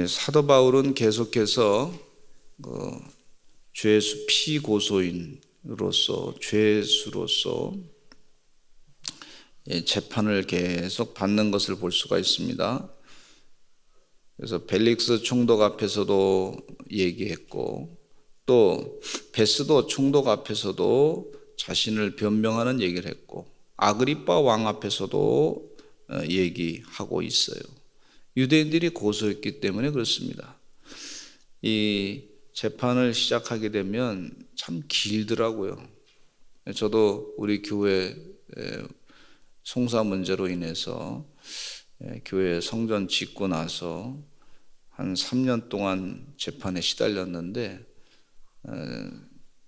사도 바울은 계속해서 죄수 피고소인으로서 죄수로서 재판을 계속 받는 것을 볼 수가 있습니다. 그래서 벨릭스 총독 앞에서도 얘기했고, 또 베스도 총독 앞에서도 자신을 변명하는 얘기를 했고, 아그리빠 왕 앞에서도 얘기하고 있어요. 유대인들이 고소했기 때문에 그렇습니다. 이 재판을 시작하게 되면 참 길더라고요. 저도 우리 교회 송사 문제로 인해서 교회 성전 짓고 나서 한 3년 동안 재판에 시달렸는데,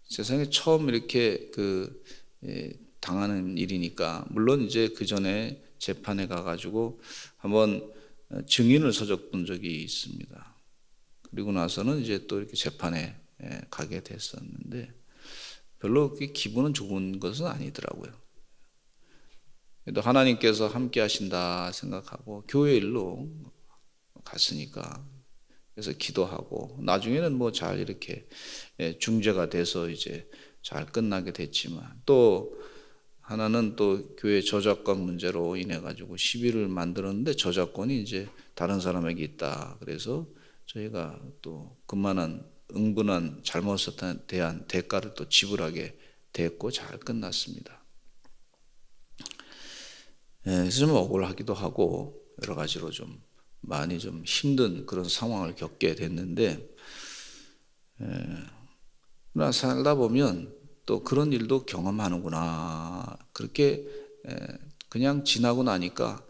세상에 처음 이렇게 당하는 일이니까, 물론 이제 그 전에 재판에 가가지고 한번 증인을 서줬던 적이 있습니다. 그리고 나서는 이제 또 이렇게 재판에 가게 됐었는데, 별로 기분은 좋은 것은 아니더라고요. 그래도 하나님께서 함께 하신다 생각하고 교회 일로 갔으니까, 그래서 기도하고 나중에는 뭐 잘 이렇게 중재가 돼서 이제 잘 끝나게 됐지만, 또 하나는 또 교회 저작권 문제로 인해 가지고 시비를 만들었는데, 저작권이 이제 다른 사람에게 있다. 그래서 저희가 또 그만한 응분한 잘못에 대한 대가를 또 지불하게 됐고 잘 끝났습니다. 그래서 좀 억울하기도 하고 여러 가지로 좀 많이 좀 힘든 그런 상황을 겪게 됐는데, 그러나 살다 보면 또 그런 일도 경험하는구나, 그렇게 그냥 지나고 나니까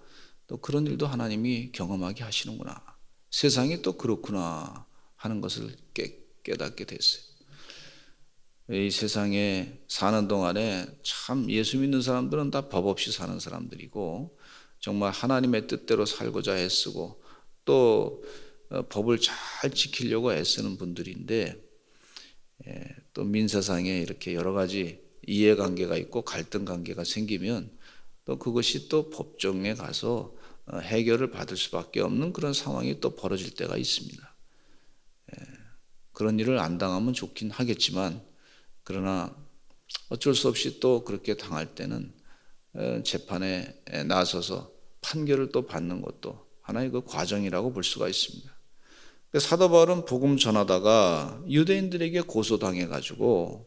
또 그런 일도 하나님이 경험하게 하시는구나, 세상이 또 그렇구나 하는 것을 깨닫게 됐어요. 이 세상에 사는 동안에 참 예수 믿는 사람들은 다 법 없이 사는 사람들이고, 정말 하나님의 뜻대로 살고자 애쓰고 또 법을 잘 지키려고 애쓰는 분들인데, 또 민세상에 이렇게 여러 가지 이해관계가 있고 갈등관계가 생기면 또 그것이 또 법정에 가서 해결을 받을 수밖에 없는 그런 상황이 또 벌어질 때가 있습니다. 그런 일을 안 당하면 좋긴 하겠지만, 그러나 어쩔 수 없이 또 그렇게 당할 때는 재판에 나서서 판결을 또 받는 것도 하나의 그 과정이라고 볼 수가 있습니다. 사도 바울은 복음 전하다가 유대인들에게 고소당해가지고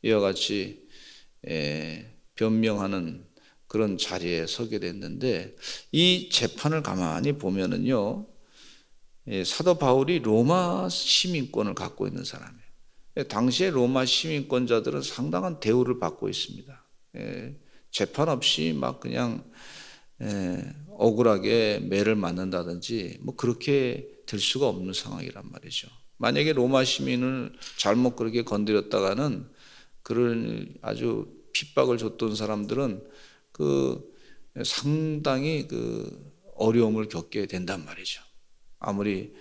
이와 같이 변명하는 그런 자리에 서게 됐는데, 이 재판을 가만히 보면은요, 사도 바울이 로마 시민권을 갖고 있는 사람이에요. 당시에 로마 시민권자들은 상당한 대우를 받고 있습니다. 재판 없이 막 그냥 억울하게 매를 맞는다든지 뭐 그렇게 될 수가 없는 상황이란 말이죠. 만약에 로마 시민을 잘못 그렇게 건드렸다가는, 그런 아주 핍박을 줬던 사람들은 상당히 어려움을 겪게 된단 말이죠. 아무리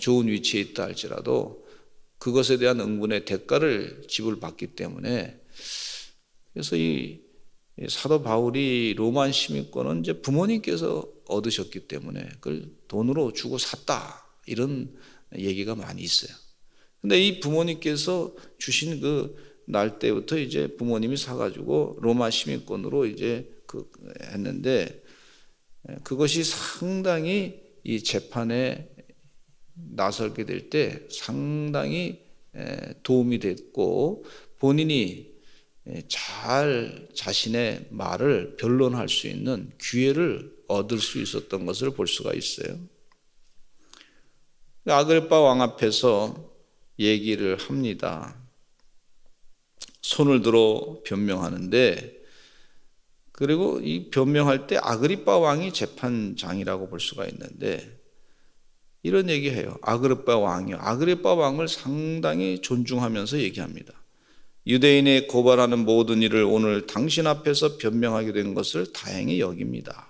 좋은 위치에 있다 할지라도 그것에 대한 응분의 대가를 지불받기 때문에, 그래서 이 사도 바울이 로마 시민권은 이제 부모님께서 얻으셨기 때문에 그걸 돈으로 주고 샀다, 이런 얘기가 많이 있어요. 근데 이 부모님께서 주신 그 날 때부터 이제 부모님이 사가지고 로마 시민권으로 이제 했는데, 그것이 상당히 이 재판에 나서게 될 때 상당히 도움이 됐고, 본인이 잘 자신의 말을 변론할 수 있는 기회를 얻을 수 있었던 것을 볼 수가 있어요. 아그리빠 왕 앞에서 얘기를 합니다. 손을 들어 변명하는데, 그리고 이 변명할 때 아그리빠 왕이 재판장이라고 볼 수가 있는데, 이런 얘기해요. 아그리빠 왕이요. 아그리빠 왕을 상당히 존중하면서 얘기합니다. 유대인의 고발하는 모든 일을 오늘 당신 앞에서 변명하게 된 것을 다행히 여깁니다.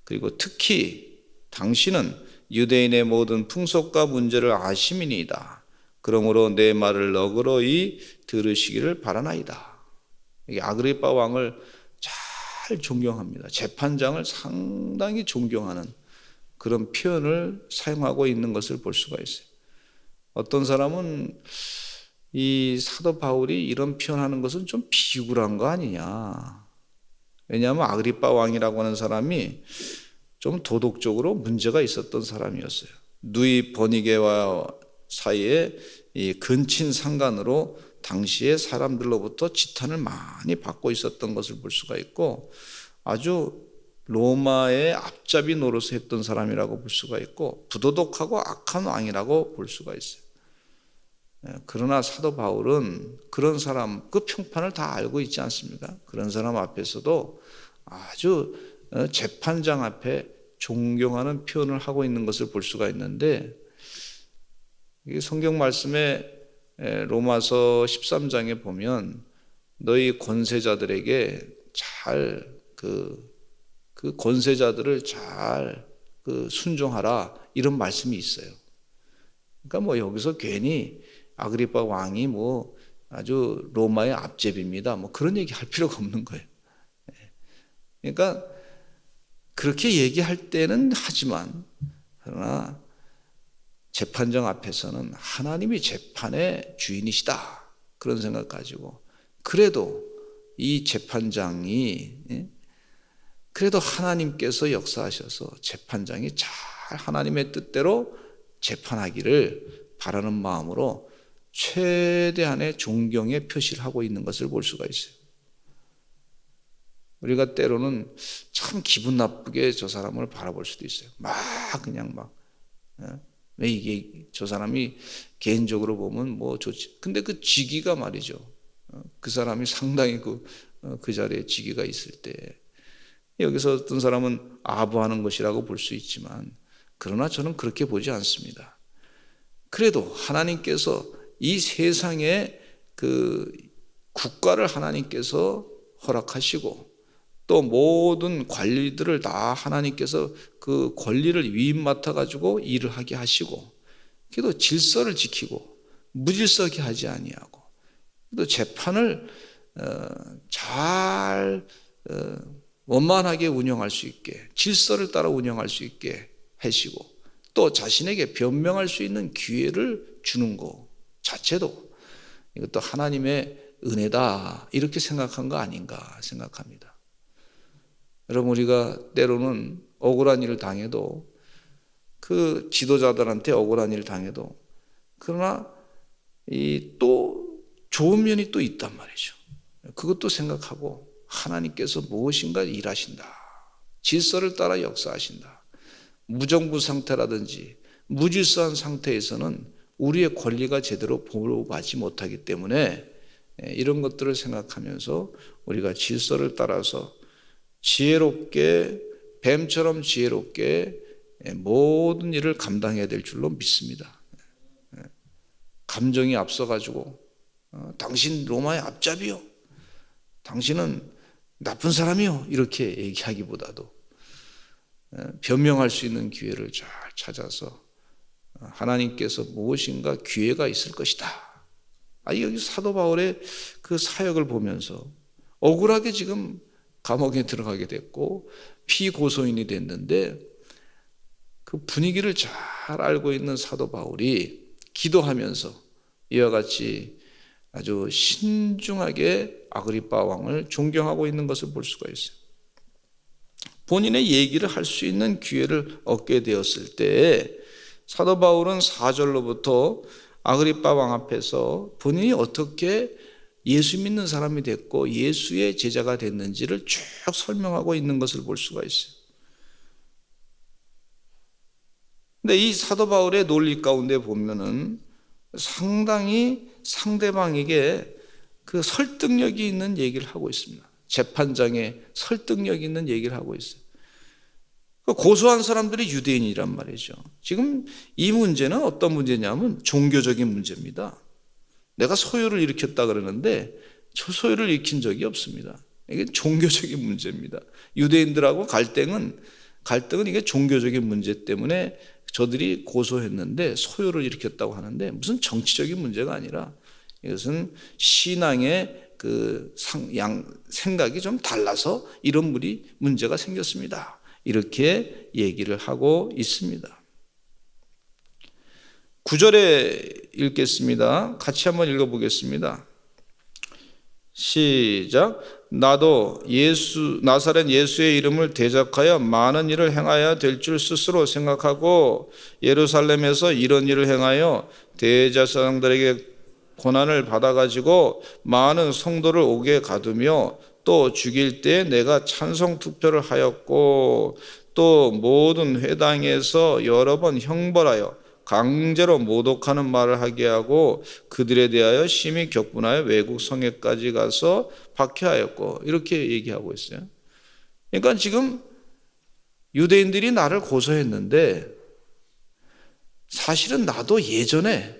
그리고 특히 당신은 유대인의 모든 풍속과 문제를 아심이니이다. 그러므로 내 말을 너그러이 들으시기를 바라나이다. 이게 아그리빠 왕을 잘 존경합니다. 재판장을 상당히 존경하는 그런 표현을 사용하고 있는 것을 볼 수가 있어요. 어떤 사람은 이 사도 바울이 이런 표현하는 것은 좀 비굴한 거 아니냐. 왜냐하면 아그리빠 왕이라고 하는 사람이 좀 도덕적으로 문제가 있었던 사람이었어요. 누이 버니게와 사이에 이 근친 상간으로 당시에 사람들로부터 지탄을 많이 받고 있었던 것을 볼 수가 있고, 아주 로마의 앞잡이 노릇을 했던 사람이라고 볼 수가 있고, 부도덕하고 악한 왕이라고 볼 수가 있어요. 그러나 사도 바울은 그런 사람, 그 평판을 다 알고 있지 않습니까? 그런 사람 앞에서도 아주 재판장 앞에 존경하는 표현을 하고 있는 것을 볼 수가 있는데, 성경 말씀에 로마서 13장에 보면 너희 권세자들에게 잘 그 권세자들을 잘 순종하라, 이런 말씀이 있어요. 그러니까 뭐 여기서 괜히 아그리빠 왕이 뭐 아주 로마의 앞제비입니다, 뭐 그런 얘기 할 필요가 없는 거예요. 그러니까 그렇게 얘기할 때는 하지만, 그러나 재판장 앞에서는 하나님이 재판의 주인이시다, 그런 생각 가지고, 그래도 이 재판장이, 그래도 하나님께서 역사하셔서 재판장이 잘 하나님의 뜻대로 재판하기를 바라는 마음으로 최대한의 존경의 표시를 하고 있는 것을 볼 수가 있어요. 우리가 때로는 참 기분 나쁘게 저 사람을 바라볼 수도 있어요. 그냥 왜 이게 저 사람이 개인적으로 보면 뭐 좋지. 근데 그 직위가 말이죠. 그 사람이 상당히 그 자리에 직위가 있을 때, 여기서 어떤 사람은 아부하는 것이라고 볼 수 있지만, 그러나 저는 그렇게 보지 않습니다. 그래도 하나님께서 이 세상에 그 국가를 하나님께서 허락하시고, 또 모든 관리들을 다 하나님께서 그 권리를 위임 맡아가지고 일을 하게 하시고, 그래도 질서를 지키고 무질서하게 하지 아니하고, 또 재판을 잘 원만하게 운영할 수 있게, 질서를 따라 운영할 수 있게 하시고, 또 자신에게 변명할 수 있는 기회를 주는 것 자체도 이것도 하나님의 은혜다, 이렇게 생각한 거 아닌가 생각합니다. 여러분, 우리가 때로는 억울한 일을 당해도, 그 지도자들한테 억울한 일을 당해도, 그러나 또 좋은 면이 또 있단 말이죠. 그것도 생각하고 하나님께서 무엇인가 일하신다, 질서를 따라 역사하신다. 무정부 상태라든지 무질서한 상태에서는 우리의 권리가 제대로 보호받지 못하기 때문에, 이런 것들을 생각하면서 우리가 질서를 따라서 지혜롭게, 뱀처럼 지혜롭게 모든 일을 감당해야 될 줄로 믿습니다. 감정이 앞서가지고 당신 로마의 앞잡이요, 당신은 나쁜 사람이요, 이렇게 얘기하기보다도 변명할 수 있는 기회를 잘 찾아서 하나님께서 무엇인가 기회가 있을 것이다. 여기 사도 바울의 그 사역을 보면서 억울하게 지금 감옥에 들어가게 됐고 피고소인이 됐는데, 그 분위기를 잘 알고 있는 사도 바울이 기도하면서 이와 같이 아주 신중하게 아그리빠 왕을 존경하고 있는 것을 볼 수가 있어요. 본인의 얘기를 할 수 있는 기회를 얻게 되었을 때, 사도 바울은 4절로부터 아그리빠 왕 앞에서 본인이 어떻게 예수 믿는 사람이 됐고 예수의 제자가 됐는지를 쭉 설명하고 있는 것을 볼 수가 있어요. 근데 이 사도 바울의 논리 가운데 보면은 상당히 상대방에게 그 설득력이 있는 얘기를 하고 있습니다. 재판장에 설득력 있는 얘기를 하고 있어요. 고소한 사람들이 유대인이란 말이죠. 지금 이 문제는 어떤 문제냐면 종교적인 문제입니다. 내가 소요를 일으켰다 그러는데 저 소요를 일으킨 적이 없습니다. 이게 종교적인 문제입니다. 유대인들하고 갈등은 이게 종교적인 문제 때문에 저들이 고소했는데 소요를 일으켰다고 하는데, 무슨 정치적인 문제가 아니라 이것은 신앙의 생각이 좀 달라서 이런 문제가 생겼습니다, 이렇게 얘기를 하고 있습니다. 9절에 읽겠습니다. 같이 한번 읽어보겠습니다. 시작. 나도 나사렛 예수의 이름을 대적하여 많은 일을 행하여야 될 줄 스스로 생각하고 예루살렘에서 이런 일을 행하여 대제사장들에게 고난을 받아가지고 많은 성도를 옥에 가두며 또 죽일 때 내가 찬송 투표를 하였고 또 모든 회당에서 여러 번 형벌하여 강제로 모독하는 말을 하게 하고 그들에 대하여 심히 격분하여 외국 성에까지 가서 박해하였고 이렇게 얘기하고 있어요. 그러니까 지금 유대인들이 나를 고소했는데 사실은 나도 예전에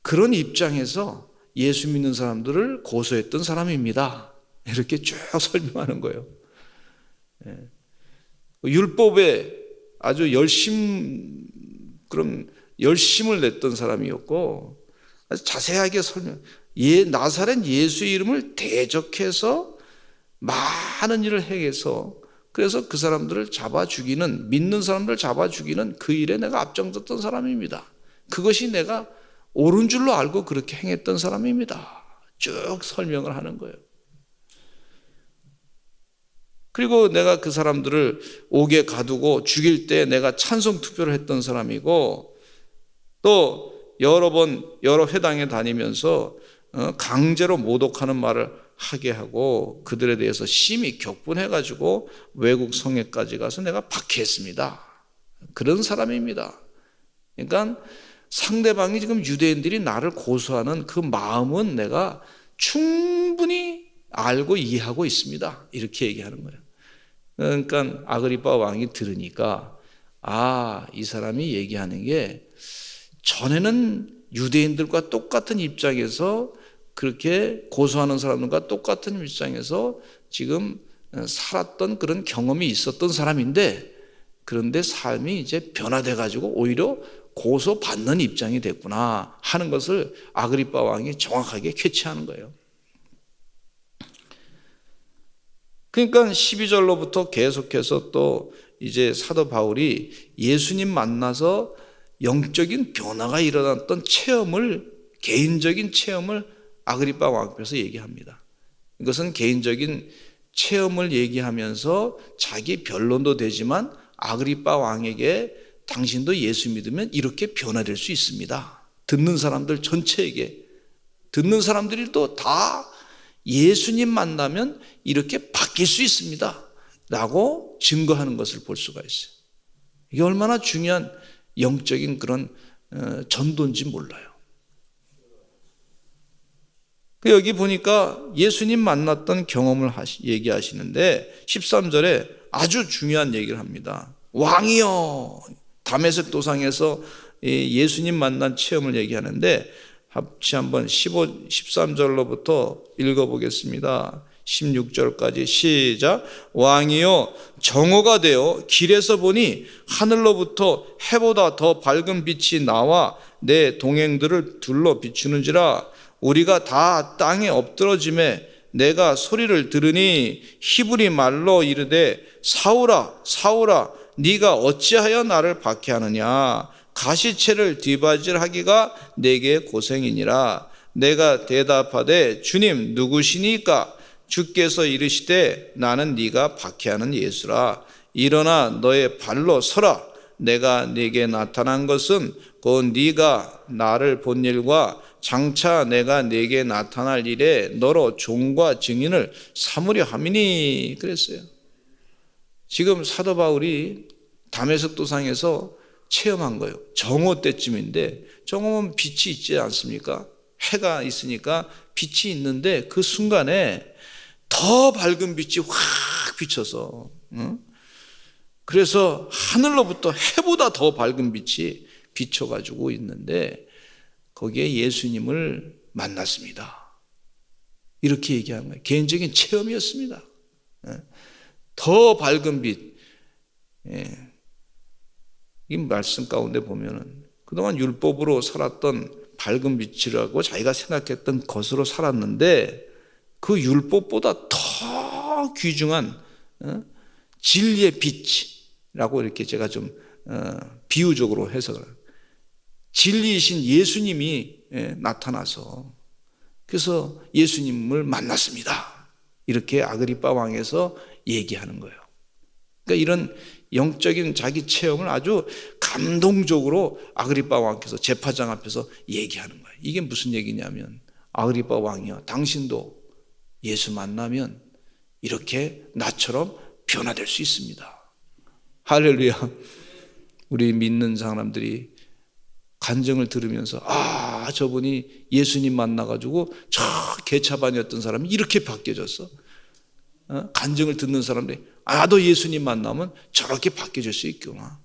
그런 입장에서 예수 믿는 사람들을 고소했던 사람입니다. 이렇게 쭉 설명하는 거예요. 율법에 아주 열심을 냈던 사람이었고 아주 자세하게 나사렛 예수의 이름을 대적해서 많은 일을 행해서 그래서 그 사람들을 잡아 죽이는, 믿는 사람들을 잡아 죽이는 그 일에 내가 앞장섰던 사람입니다. 그것이 내가 옳은 줄로 알고 그렇게 행했던 사람입니다. 쭉 설명을 하는 거예요. 그리고 내가 그 사람들을 옥에 가두고 죽일 때 내가 찬송 투표를 했던 사람이고 또 여러 회당에 다니면서 강제로 모독하는 말을 하게 하고 그들에 대해서 심히 격분해가지고 외국 성에까지 가서 내가 박해했습니다. 그런 사람입니다. 그러니까 상대방이 지금 유대인들이 나를 고소하는 그 마음은 내가 충분히 알고 이해하고 있습니다. 이렇게 얘기하는 거예요. 그러니까 아그리빠 왕이 들으니까 이 사람이 얘기하는 게 전에는 유대인들과 똑같은 입장에서 그렇게 고소하는 사람들과 똑같은 입장에서 지금 살았던 그런 경험이 있었던 사람인데 그런데 삶이 이제 변화돼 가지고 오히려 고소받는 입장이 됐구나 하는 것을 아그리빠 왕이 정확하게 캐치하는 거예요. 그러니까 12절로부터 계속해서 또 이제 사도 바울이 예수님 만나서 영적인 변화가 일어났던 개인적인 체험을 아그리빠 왕 앞에서 얘기합니다. 이것은 개인적인 체험을 얘기하면서 자기 변론도 되지만 아그리빠 왕에게 당신도 예수 믿으면 이렇게 변화될 수 있습니다. 듣는 사람들 전체에게, 듣는 사람들이 또 다 예수님 만나면 이렇게 바뀔 수 있습니다 라고 증거하는 것을 볼 수가 있어요. 이게 얼마나 중요한 영적인 그런 전도인지 몰라요. 여기 보니까 예수님 만났던 경험을 얘기하시는데 13절에 아주 중요한 얘기를 합니다. 왕이여, 다메섹 도상에서 예수님 만난 체험을 얘기하는데 같이 한번 13절로부터 읽어보겠습니다. 16절까지 시작. 왕이여, 정오가 되어 길에서 보니 하늘로부터 해보다 더 밝은 빛이 나와 내 동행들을 둘러 비추는지라. 우리가 다 땅에 엎드러짐에 내가 소리를 들으니 히브리 말로 이르되 사울아 사울아 네가 어찌하여 나를 박해하느냐. 가시채를 뒤바질하기가 내게 고생이니라. 내가 대답하되 주님 누구시니까? 주께서 이르시되 나는 네가 박해하는 예수라. 일어나 너의 발로 서라. 내가 네게 나타난 것은 곧 네가 나를 본 일과 장차 내가 네게 나타날 일에 너로 종과 증인을 삼으려 함이니. 그랬어요. 지금 사도 바울이 다메섹 도상에서 체험한 거예요. 정오 때쯤인데, 정오면 빛이 있지 않습니까? 해가 있으니까 빛이 있는데 그 순간에 더 밝은 빛이 확 비쳐서, 그래서 하늘로부터 해보다 더 밝은 빛이 비춰가지고 있는데 거기에 예수님을 만났습니다. 이렇게 얘기하는 거예요. 개인적인 체험이었습니다. 더 밝은 빛. 이 말씀 가운데 보면은 그동안 율법으로 살았던 밝은 빛이라고 자기가 생각했던 것으로 살았는데 그 율법보다 더 귀중한 진리의 빛, 라고 이렇게 제가 좀 비유적으로 해석을 해요. 진리이신 예수님이 나타나서 그래서 예수님을 만났습니다. 이렇게 아그리빠 왕에서 얘기하는 거예요. 그러니까 이런 영적인 자기 체험을 아주 감동적으로 아그리빠 왕께서 재판장 앞에서 얘기하는 거예요. 이게 무슨 얘기냐면, 아그리빠 왕이요, 당신도 예수 만나면 이렇게 나처럼 변화될 수 있습니다. 할렐루야. 우리 믿는 사람들이 간증을 들으면서 저분이 예수님 만나가지고 저 개차반이었던 사람이 이렇게 바뀌어졌어. 간증을 듣는 사람들이 나도 예수님 만나면 저렇게 바뀌어질 수 있구나,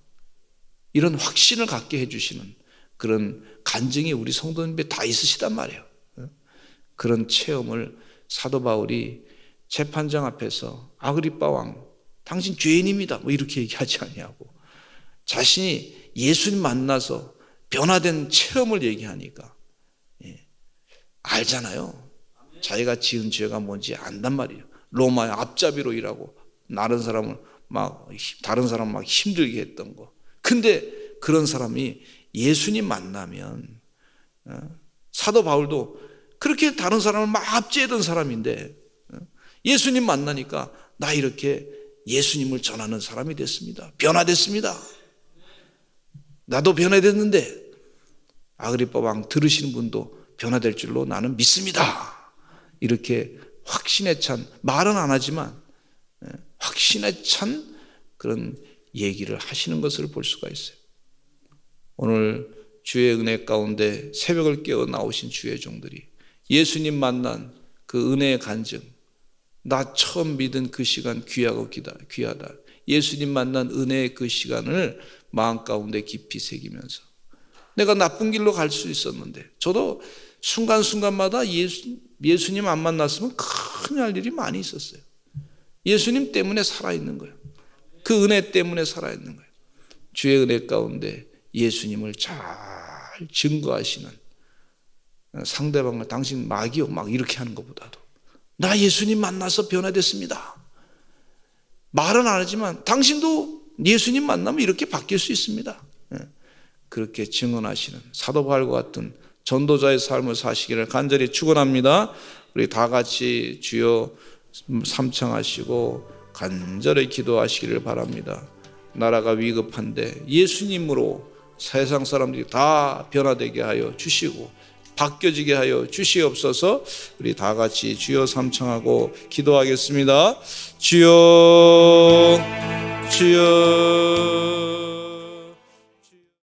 이런 확신을 갖게 해주시는 그런 간증이 우리 성도님들에 다 있으시단 말이에요. 그런 체험을 사도 바울이 재판장 앞에서 아그리빠 왕, 당신 죄인입니다, 뭐 이렇게 얘기하지 않냐고, 자신이 예수님 만나서 변화된 체험을 얘기하니까 알잖아요. 자기가 지은 죄가 뭔지 안단 말이에요. 로마의 앞잡이로 일하고 다른 사람을 막 힘들게 했던 거. 근데 그런 사람이 예수님 만나면, 사도 바울도 그렇게 다른 사람을 막 압제하던 사람인데 예수님 만나니까 나 이렇게 예수님을 전하는 사람이 됐습니다. 변화됐습니다. 나도 변화됐는데 아그리빠 왕 들으시는 분도 변화될 줄로 나는 믿습니다. 이렇게 확신에 찬, 말은 안 하지만 확신에 찬 그런 얘기를 하시는 것을 볼 수가 있어요. 오늘 주의 은혜 가운데 새벽을 깨어 나오신 주의 종들이 예수님 만난 그 은혜의 간증, 나 처음 믿은 그 시간 귀하고 귀하다, 예수님 만난 은혜의 그 시간을 마음 가운데 깊이 새기면서, 내가 나쁜 길로 갈 수 있었는데 저도 순간순간마다 예수님 안 만났으면 큰일 날 일이 많이 있었어요. 예수님 때문에 살아있는 거예요. 그 은혜 때문에 살아있는 거예요. 주의 은혜 가운데 예수님을 잘 증거하시는, 상대방을 당신 마귀요 막 이렇게 하는 것보다도 나 예수님 만나서 변화됐습니다, 말은 안 하지만 당신도 예수님 만나면 이렇게 바뀔 수 있습니다, 그렇게 증언하시는 사도 바울과 같은 전도자의 삶을 사시기를 간절히 축원합니다. 우리 다 같이 주여 삼창하시고 간절히 기도하시기를 바랍니다. 나라가 위급한데 예수님으로 세상 사람들이 다 변화되게 하여 주시고 바뀌어지게 하여 주시옵소서. 우리 다 같이 주여 삼창하고 기도하겠습니다. 주여, 주여.